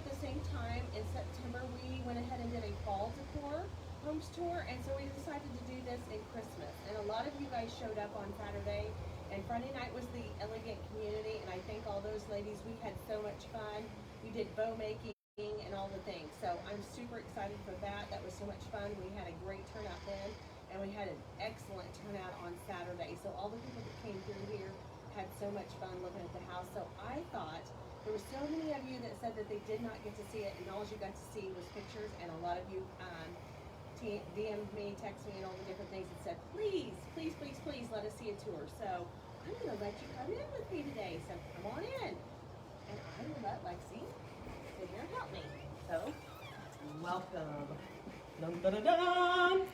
at the same time, in September, we went ahead and did a fall decor homes tour, and so we decided to do this in Christmas. And a lot of you guys showed up on Saturday, and Friday night was the elegant community, and I thank all those ladies. We had so much fun. We did bow making and all the things. So I'm super excited for that. That was so much fun. We had a great turnout then, and we had an excellent turnout on Saturday. So all the people that came through here had so much fun looking at the house. So I thought there were so many of you that said that they did not get to see it, and all you got to see was pictures, and a lot of you DM'd me, texted me, and all the different things and said, please, please, please, please let us see a tour. So I'm going to let you come in with me today. So come on in, and I will let Lexi sit here and help me. So welcome. Dun, dun, dun, dun.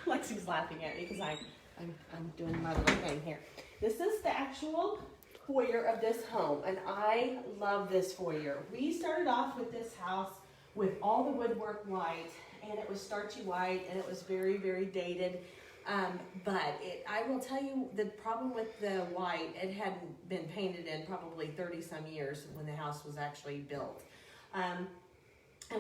Lexi's laughing at me because I'm doing my little thing here. This is the actual foyer of this home, and I love this foyer. We started off with this house with all the woodwork white, and it was starchy white, and it was very, very dated. But I will tell you, the problem with the white, it hadn't been painted in probably 30 some years when the house was actually built. And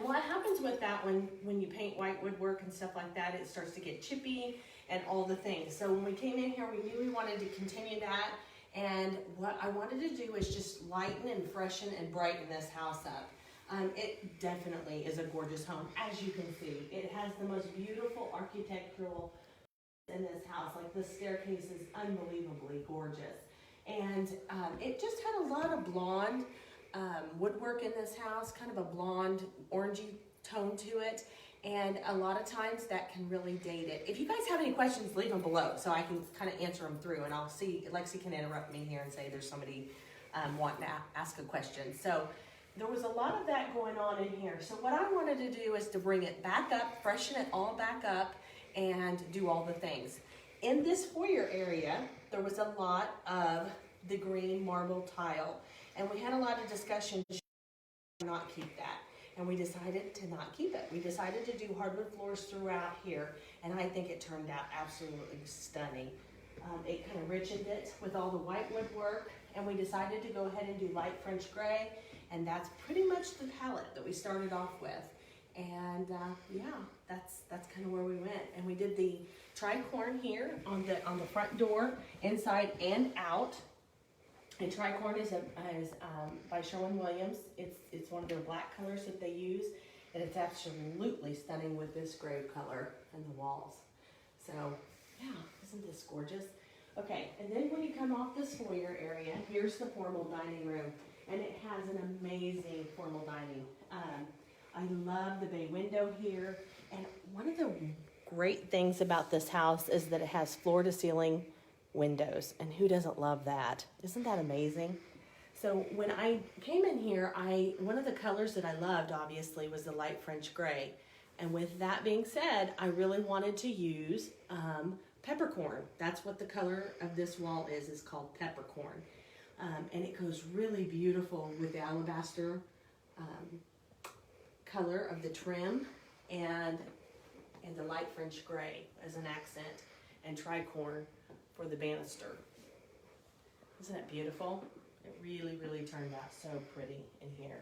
what happens with that when you paint white woodwork and stuff like that, it starts to get chippy and all the things. So when we came in here, we knew we wanted to continue that. And what I wanted to do is just lighten and freshen and brighten this house up. It definitely is a gorgeous home, as you can see. It has the most beautiful architectural in this house. Like, the staircase is unbelievably gorgeous. And it just had a lot of blonde woodwork in this house, kind of a blonde orangey tone to it. And a lot of times that can really date it. If you guys have any questions, leave them below so I can kind of answer them through. And I'll see, Lexi can interrupt me here and say there's somebody wanting to ask a question. So there was a lot of that going on in here. So what I wanted to do is to bring it back up, freshen it all back up, and do all the things. In this foyer area, there was a lot of the green marble tile. And we had a lot of discussion to not keep that. And we decided to not keep it. We decided to do hardwood floors throughout here, and I think it turned out absolutely stunning. It kind of richened it with all the white woodwork, and we decided to go ahead and do light French gray, and that's pretty much the palette that we started off with. And yeah, that's kind of where we went. And we did the tricorn here on the front door, inside and out. And tricorn is by Sherwin-Williams. It's one of their black colors that they use, and it's absolutely stunning with this gray color in the walls. So yeah, isn't this gorgeous? Okay, and then when you come off this foyer area, here's the formal dining room, and it has an amazing formal dining. I love the bay window here, and one of the great things about this house is that it has floor-to-ceiling windows, and who doesn't love that? Isn't that amazing? So when I came in here, one of the colors that I loved, obviously, was the light French gray. And with that being said, I really wanted to use peppercorn. That's what the color of this wall is called peppercorn. And it goes really beautiful with the alabaster color of the trim and the light French gray as an accent, and tricorn for the banister. Isn't it beautiful? It really, really turned out so pretty in here.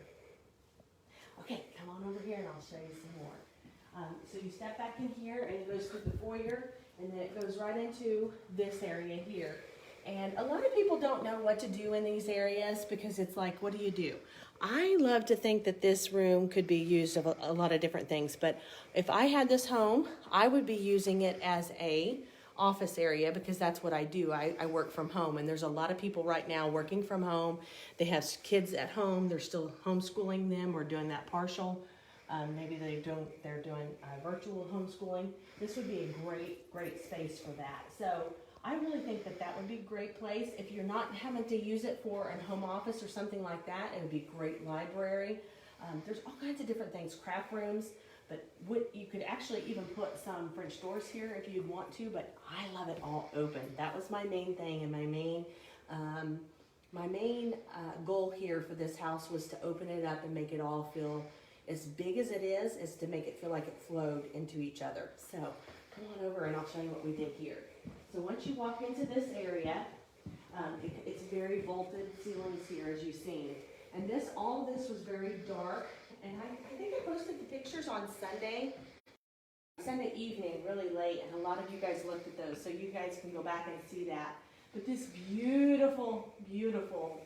Okay, come on over here and I'll show you some more. So you step back in here, and it goes through the foyer, and then it goes right into this area here. And a lot of people don't know what to do in these areas because it's like, what do you do? I love to think that this room could be used of a lot of different things, but if I had this home, I would be using it as a office area, because that's what I do. I work from home, and there's a lot of people right now working from home. They have kids at home. They're still homeschooling them or doing that partial. Maybe they're doing virtual homeschooling. This would be a great space for that. So I really think that would be a great place. If you're not having to use it for a home office or something like that, it would be a great library. There's all kinds of different things, craft rooms. But you could actually even put some French doors here if you'd want to, but I love it all open. That was my main thing, and my main goal here for this house was to open it up and make it all feel as big as it is to make it feel like it flowed into each other. So come on over and I'll show you what we did here. So once you walk into this area, it's very vaulted ceilings here, as you've seen. And all this was very dark. And I think I posted the pictures on Sunday evening, really late, and a lot of you guys looked at those, so you guys can go back and see that. But this beautiful, beautiful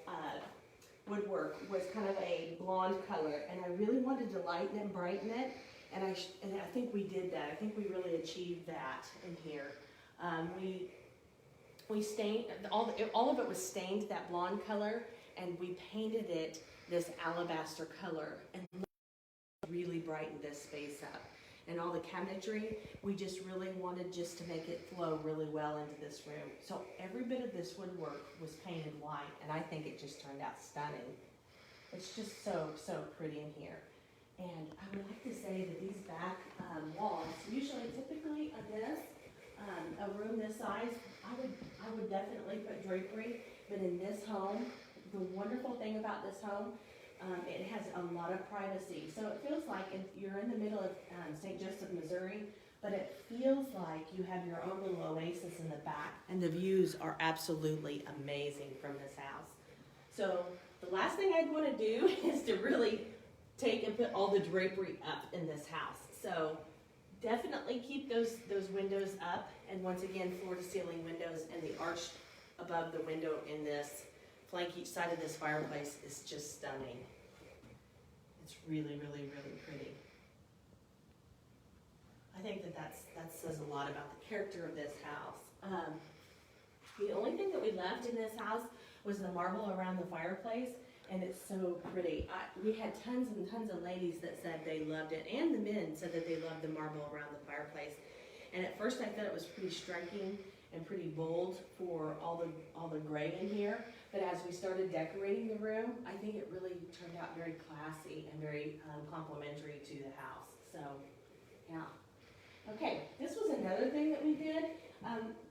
woodwork was kind of a blonde color, and I really wanted to lighten and brighten it, and I think we did that. I think we really achieved that in here. We stained, all of it was stained that blonde color, and we painted it this alabaster color, and really brightened this space up. And all the cabinetry, we just really wanted just to make it flow really well into this room. So every bit of this woodwork was painted white, and I think it just turned out stunning. It's just so, so pretty in here. And I would like to say that these back walls, typically on this, a room this size, I would definitely put drapery, but in this home, the wonderful thing about this home, it has a lot of privacy. So it feels like you're in the middle of St. Joseph, Missouri, but it feels like you have your own little oasis in the back. And the views are absolutely amazing from this house. So the last thing I'd want to do is to really take and put all the drapery up in this house. So definitely keep those windows up. And once again, floor to ceiling windows, and the arch above the window in this flank each side of this fireplace is just stunning. It's really, really, really pretty. I think that says a lot about the character of this house. The only thing that we left in this house was the marble around the fireplace, and it's so pretty. We had tons and tons of ladies that said they loved it, and the men said that they loved the marble around the fireplace. And at first I thought it was pretty striking and pretty bold for all the gray in here. But as we started decorating the room, I think it really turned out very classy and very complimentary to the house. So, yeah. Okay, this was another thing that we did.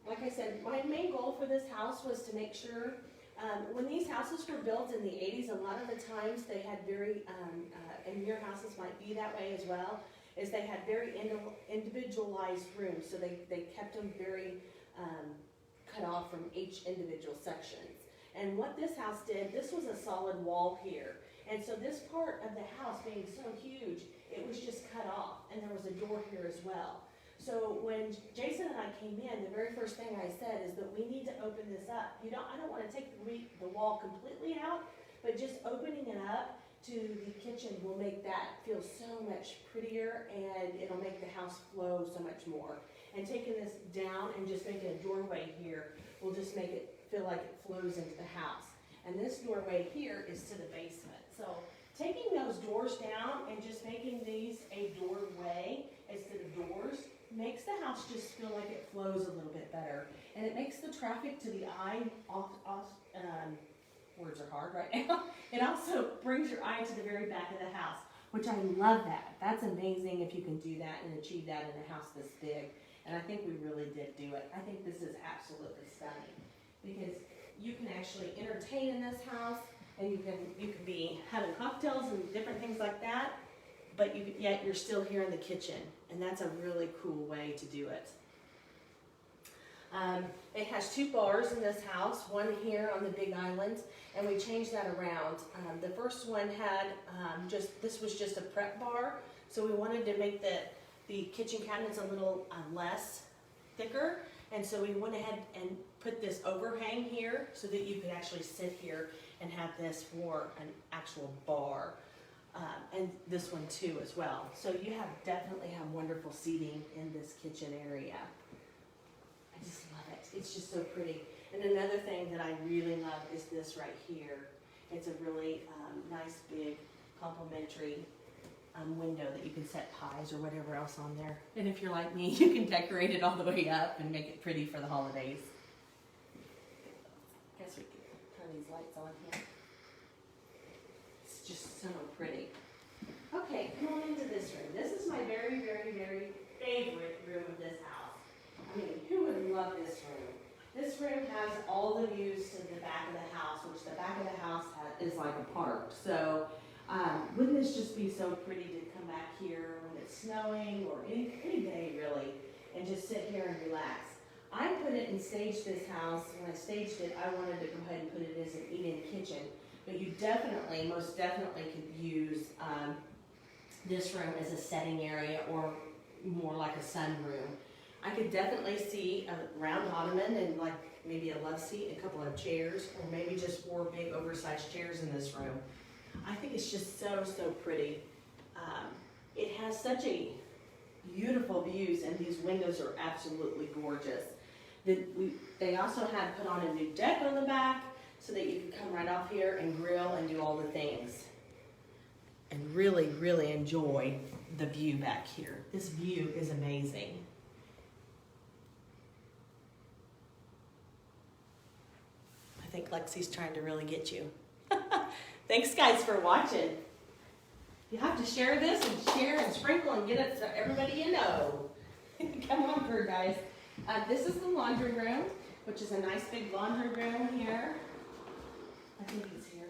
Like I said, my main goal for this house was to make sure, when these houses were built in the 80s, a lot of the times they had very, and your houses might be that way as well, is they had very individualized rooms. So they kept them very cut off from each individual sections. And what this house did, this was a solid wall here. And so this part of the house being so huge, it was just cut off, and there was a door here as well. So when Jason and I came in, the very first thing I said is that we need to open this up. I don't want to take the wall completely out, but just opening it up to the kitchen will make that feel so much prettier, and it'll make the house flow so much more. And taking this down and just making a doorway here will just make it feel like it flows into the house. And this doorway here is to the basement. So taking those doors down and just making these a doorway instead of doors makes the house just feel like it flows a little bit better. And it makes the traffic to the eye words are hard right now. It also brings your eye to the very back of the house, which I love that. That's amazing if you can do that and achieve that in a house this big. And I think we really did do it. I think this is absolutely stunning because you can actually entertain in this house, and you can be having cocktails and different things like that, but yet you're still here in the kitchen, and that's a really cool way to do it. It has 2 bars in this house, one here on the big island, and we changed that around. The first one had this was just a prep bar, so we wanted to make the kitchen cabinets a little less thicker, and so we went ahead and put this overhang here so that you could actually sit here and have this for an actual bar. And this one too as well. So you definitely have wonderful seating in this kitchen area. I just love it. It's just so pretty. And another thing that I really love is this right here. It's a really nice big complimentary window that you can set pies or whatever else on there. And if you're like me, you can decorate it all the way up and make it pretty for the holidays. I guess we can turn these lights on here. It's just so pretty. Okay, come on into this room. This is my very, very, very favorite room of this house. I mean, who would love this room? This room has all the views to the back of the house, which the back of the house is like a park. So wouldn't this just be so pretty to come back here when it's snowing or any day really, and just sit here and relax? I put it and staged this house. When I staged it, I wanted to go ahead and put it as an eat-in kitchen. but you definitely, most definitely could use this room as a setting area or more like a sunroom. I could definitely see a round ottoman and like maybe a love seat, a couple of chairs, or maybe just 4 big oversized chairs in this room. I think it's just so, so pretty. It has such a beautiful views, and these windows are absolutely gorgeous. They also had put on a new deck on the back so that you could come right off here and grill and do all the things. And really, really enjoy the view back here. This view is amazing. I think Lexi's trying to really get you. Thanks guys for watching. You have to share this and share and sprinkle and get it to everybody you know. Come on through, guys. This is the laundry room, which is a nice big laundry room here. I think it's here.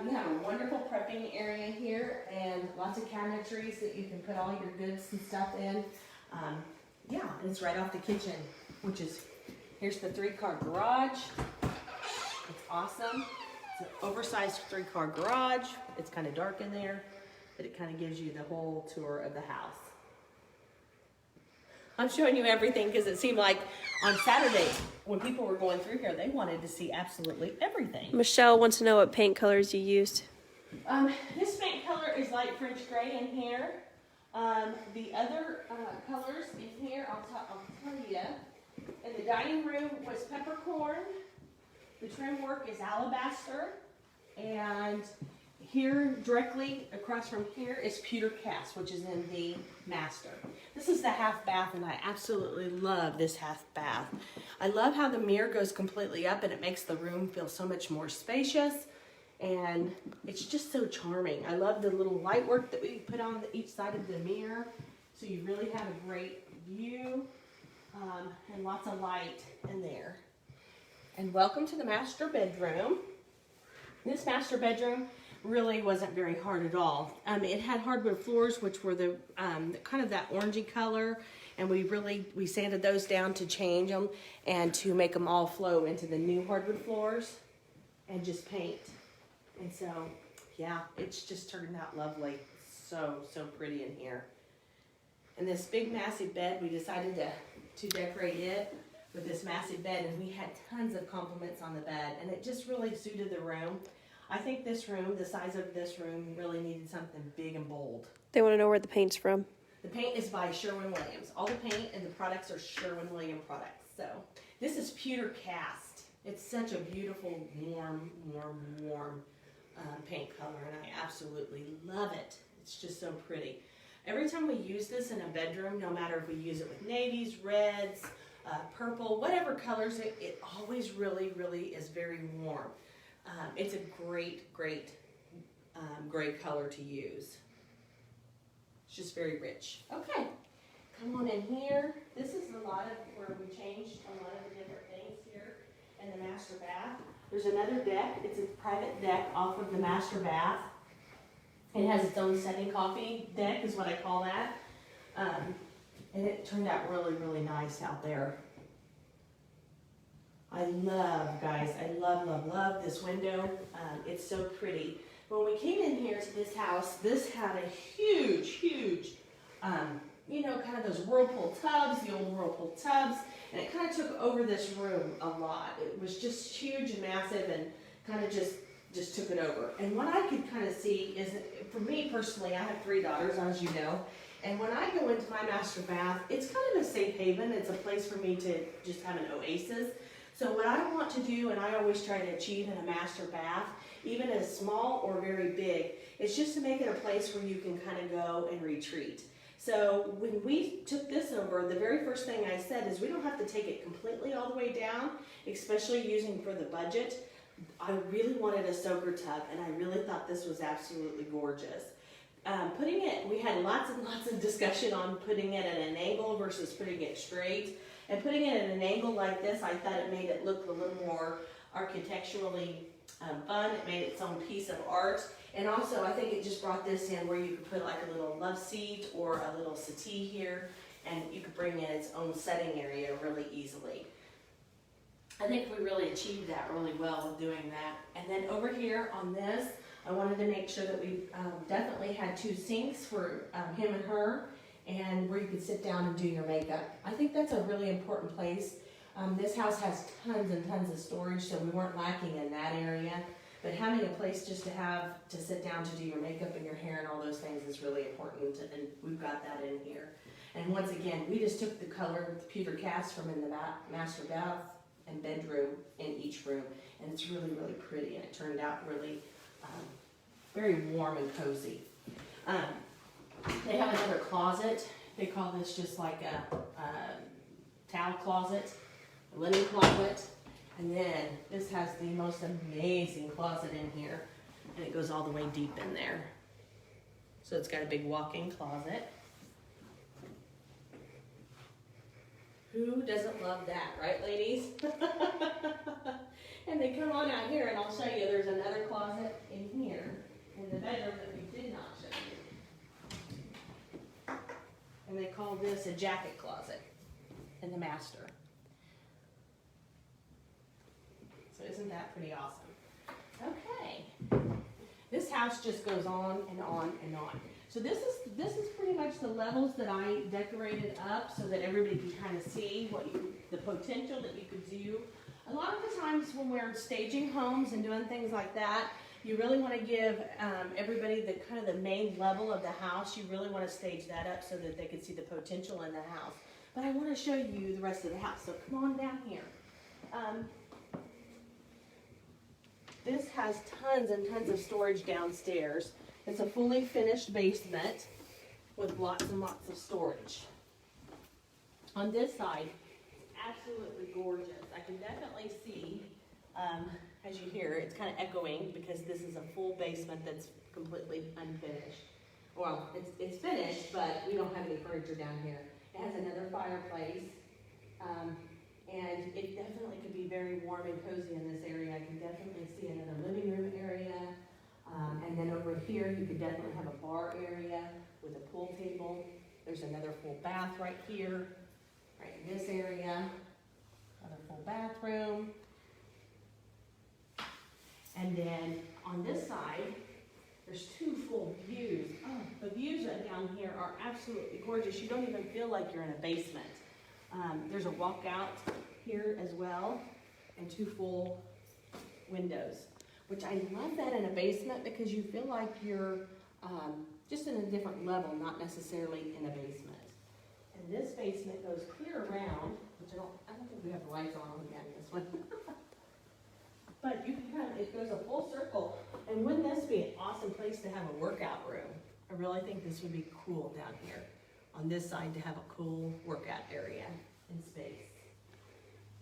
You have a wonderful prepping area here and lots of cabinetries that you can put all your goods and stuff in. Yeah, it's right off the kitchen, which is, here's the 3-car garage. It's awesome. It's an oversized 3-car garage. It's kind of dark in there, but it kind of gives you the whole tour of the house. I'm showing you everything because it seemed like on Saturday when people were going through here, they wanted to see absolutely everything. Michelle wants to know what paint colors you used. This paint color is light French gray in here. The other colors in here, I'll tell you. In the dining room was peppercorn. The trim work is alabaster. And here, directly across from here, is pewter cast, which is in the master. This is the half bath, and I absolutely love this half bath. I love how the mirror goes completely up, and it makes the room feel so much more spacious, and it's just so charming. I love the little light work that we put on each side of the mirror, so you really have a great view, and lots of light in there. And welcome to the master bedroom. This master bedroom really wasn't very hard at all. It had hardwood floors, which were the kind of that orangey color, and we sanded those down to change them and to make them all flow into the new hardwood floors and just paint. And so, yeah, it's just turned out lovely. So, so pretty in here. And this big massive bed, we decided to decorate it with this massive bed, and we had tons of compliments on the bed, and it just really suited the room. I think this room, the size of this room, really needed something big and bold. They want to know where the paint's from. The paint is by Sherwin-Williams. All the paint and the products are Sherwin-Williams products. So this is pewter cast. It's such a beautiful, warm paint color, and I absolutely love it. It's just so pretty. Every time we use this in a bedroom, no matter if we use it with navies, reds, purple, whatever colors, it always really, really is very warm. It's a great gray color to use. It's just very rich. Okay, come on in here. This is a lot of where we changed a lot of the different things here in the master bath. There's another deck. It's a private deck off of the master bath. It has its own setting coffee deck is what I call that. And it turned out really, really nice out there. I love, guys, I love this window. It's so pretty. When we came in here to this house, this had a huge, you know, kind of those Whirlpool tubs, the old Whirlpool tubs, and it kind of took over this room a lot. It was just huge and massive and kind of just took it over. And what I could kind of see is, for me personally, I have 3 daughters, as you know, and when I go into my master bath, it's kind of a safe haven. It's a place for me to just have an oasis. So what I want to do, and I always try to achieve in a master bath, even as small or very big, is just to make it a place where you can kind of go and retreat. So when we took this over, the very first thing I said is we don't have to take it completely all the way down, especially using for the budget. I really wanted a soaker tub, and I really thought this was absolutely gorgeous. Putting it, we had lots and lots of discussion on putting it at an angle versus putting it straight. And putting it at an angle like this, I thought it made it look a little more architecturally fun. It made its own piece of art. And also, I think it just brought this in where you could put like a little love seat or a little settee here, and you could bring in its own setting area really easily. I think we really achieved that really well with doing that. And then over here on this, I wanted to make sure that we definitely had 2 sinks for him and her, and where you could sit down and do your makeup. I think that's a really important place. This house has tons and tons of storage, so we weren't lacking in that area. But having a place just to have to sit down to do your makeup and your hair and all those things is really important, and we've got that in here. And once again, we just took the color, the pewter cast from in the master bath and bedroom in each room, and it's really, really pretty, and it turned out really very warm and cozy. They have another closet. They call this just like a towel closet, a linen closet. And then this has the most amazing closet in here, and it goes all the way deep in there. So it's got a big walk-in closet. Who doesn't love that, right, ladies? And they come on out here, and I'll show you. There's another closet in here in the bedroom that we did not show you. And they call this a jacket closet in the master. So isn't that pretty awesome? Okay. This house just goes on and on and on. So this is pretty much the levels that I decorated up so that everybody can kind of see the potential that you could do. A lot of the times when we're staging homes and doing things like that, you really want to give everybody the kind of the main level of the house. You really want to stage that up so that they can see the potential in the house. But I want to show you the rest of the house. So come on down here. This has tons and tons of storage downstairs. It's a fully finished basement with lots and lots of storage. On this side, it's absolutely gorgeous. I can definitely see, as you hear, it's kind of echoing because this is a full basement that's completely unfinished. Well, it's finished, but we don't have any furniture down here. It has another fireplace. And it definitely could be very warm and cozy in this area. I can definitely see another living room area. And then over here, you could definitely have a bar area with a pool table. There's another full bath right here, right in this area. Another full bathroom. And then on this side, there's 2 full views. Oh, the views down here are absolutely gorgeous. You don't even feel like you're in a basement. There's a walkout here as well, and 2 full windows, which I love that in a basement because you feel like you're just in a different level, not necessarily in a basement. And this basement goes clear around, which I don't think we have lights on again this one. But you can it goes a full circle, and wouldn't this be an awesome place to have a workout room? I really think this would be cool down here on this side to have a cool workout area and space.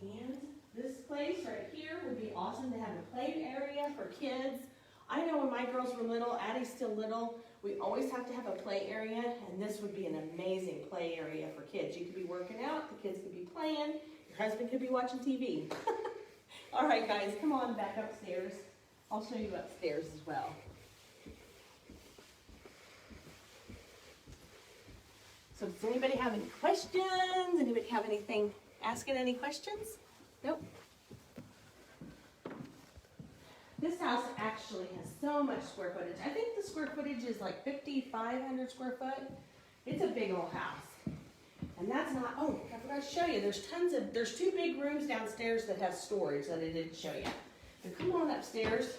And this place right here would be awesome to have a play area for kids. I know when my girls were little, Addie's still little, we always have to have a play area, and this would be an amazing play area for kids. You could be working out, the kids could be playing, your husband could be watching TV. All right, guys, come on back upstairs. I'll show you upstairs as well. So does anybody have any questions? Anybody have anything, asking any questions? Nope. This house actually has so much square footage. I think the square footage is like 5,500 square foot. It's a big old house. And that's not, oh, I forgot to show you. There's 2 big rooms downstairs that have storage that I didn't show you. So come on upstairs.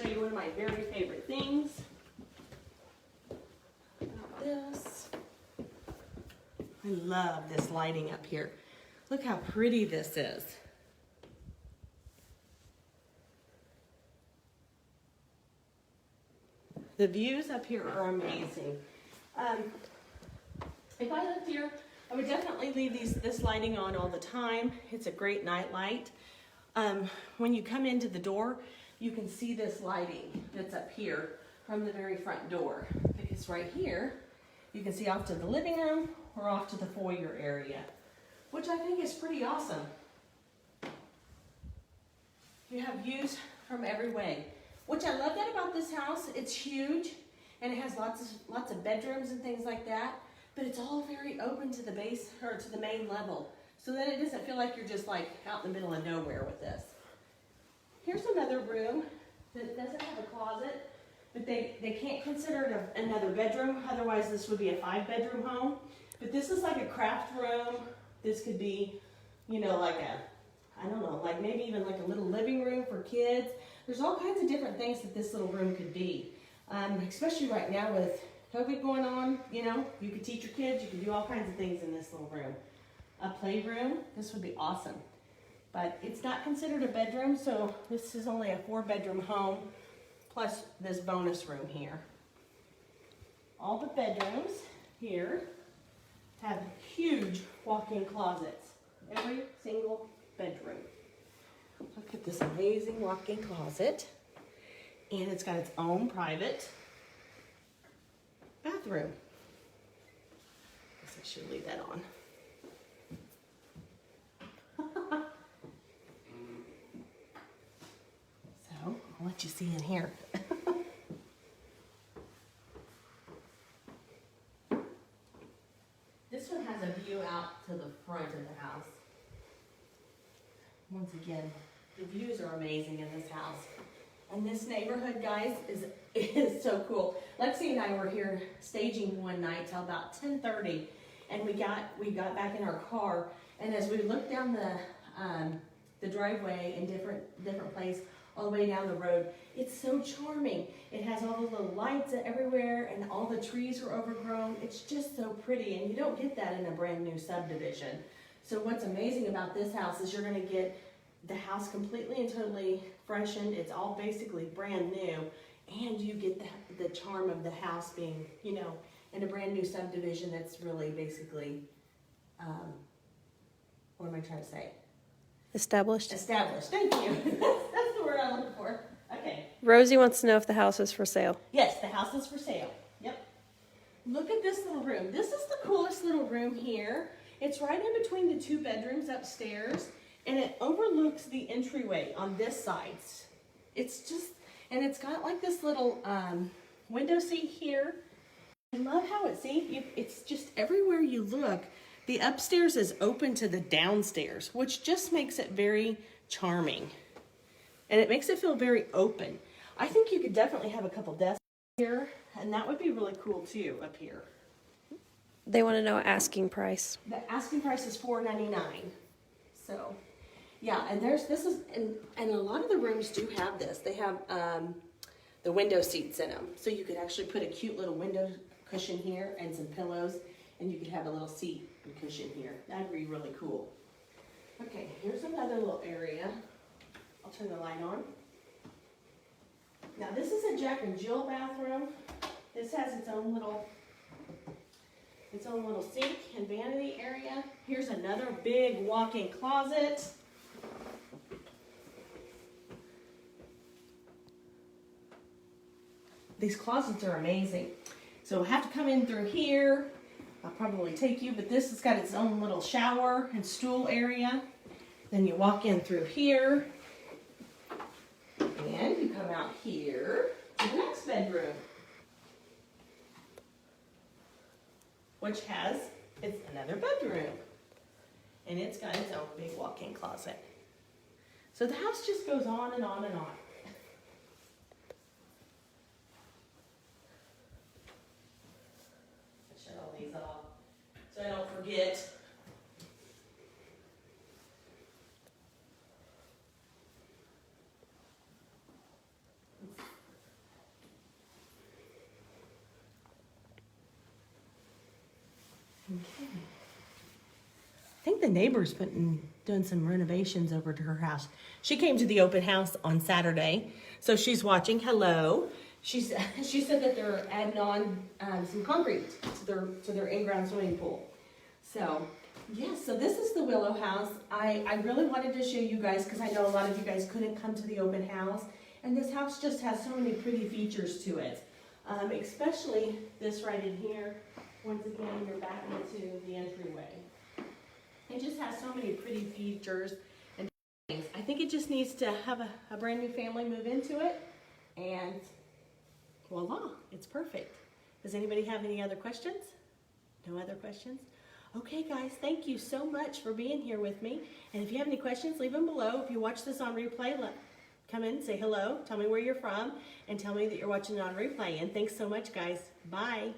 Show you one of my very favorite things. This. I love this lighting up here. Look how pretty this is. The views up here are amazing. If I lived here, I would definitely leave this lighting on all the time. It's a great night light. When you come into the door, you can see this lighting that's up here from the very front door. Because right here, you can see off to the living room or off to the foyer area, which I think is pretty awesome. You have views from every way, which I love that about this house. It's huge, and it has lots of bedrooms and things like that. but it's all very open to the base or to the main level. So that it doesn't feel like you're just like out in the middle of nowhere with this. Here's another room that doesn't have a closet, but they can't consider it another bedroom. Otherwise, this would be a 5-bedroom home. But this is like a craft room. This could be, you know, like I don't know, like maybe even like a little living room for kids. There's all kinds of different things that this little room could be. Especially right now with COVID going on, you know, you could teach your kids, you could do all kinds of things in this little room. A playroom, this would be awesome. But it's not considered a bedroom, so this is only a 4-bedroom home, plus this bonus room here. All the bedrooms here have huge walk-in closets. Every single bedroom. Look at this amazing walk-in closet. And it's got its own private bathroom. Guess I should leave that on. So, I'll let you see in here. This one has a view out to the front of the house. Once again, the views are amazing in this house. And this neighborhood, guys, is so cool. Lexi and I were here staging one night till about 10:30, and we got back in our car. And as we looked down the driveway in different places all the way down the road, it's so charming. It has all the little lights everywhere, and all the trees are overgrown. It's just so pretty, and you don't get that in a brand new subdivision. So what's amazing about this house is you're going to get the house completely and totally freshened. It's all basically brand new, and you get the charm of the house being, you know, in a brand new subdivision that's really basically, what am I trying to say? Established. Established. Thank you. That's the word I'm looking for. Okay. Rosie wants to know if the house is for sale. Yes, the house is for sale. Yep. Look at this little room. This is the coolest little room here. It's right in between the 2 bedrooms upstairs, and it overlooks the entryway on this side. It's just, and it's got like this little window seat here. I love how it's just everywhere you look, the upstairs is open to the downstairs, which just makes it very charming. And it makes it feel very open. I think you could definitely have a couple desks here, and that would be really cool too up here. They want to know asking price. The asking price is $499. So, yeah, and and a lot of the rooms do have this. They have the window seats in them, so you could actually put a cute little window cushion here and some pillows, and you could have a little seat and cushion here. That'd be really cool. Okay, here's another little area. I'll turn the light on. Now this is a Jack and Jill bathroom. This has its own little sink and vanity area. Here's another big walk-in closet. These closets are amazing. So we'll have to come in through here. I'll probably take you, but this has got its own little shower and stool area. Then you walk in through here. And you come out here to the next bedroom, which has it's another bedroom. And it's got its own big walk-in closet. So the house just goes on and on and on. Shut all these off so I don't forget. Okay. I think the neighbor's doing some renovations over to her house. She came to the open house on Saturday, so she's watching. Hello. She said that they're adding on some concrete to their in-ground swimming pool. So yes, so this is the Willow house. I really wanted to show you guys because I know a lot of you guys couldn't come to the open house, and this house just has so many pretty features to it, especially this right in here. Once again, you're back into the entryway. It just has so many pretty features and things. I think it just needs to have a brand new family move into it, and voila, it's perfect. Does anybody have any other questions? No other questions? Okay, guys, thank you so much for being here with me. And if you have any questions, leave them below. If you watch this on replay, come in, say hello, tell me where you're from, and tell me that you're watching it on replay. And thanks so much, guys. Bye.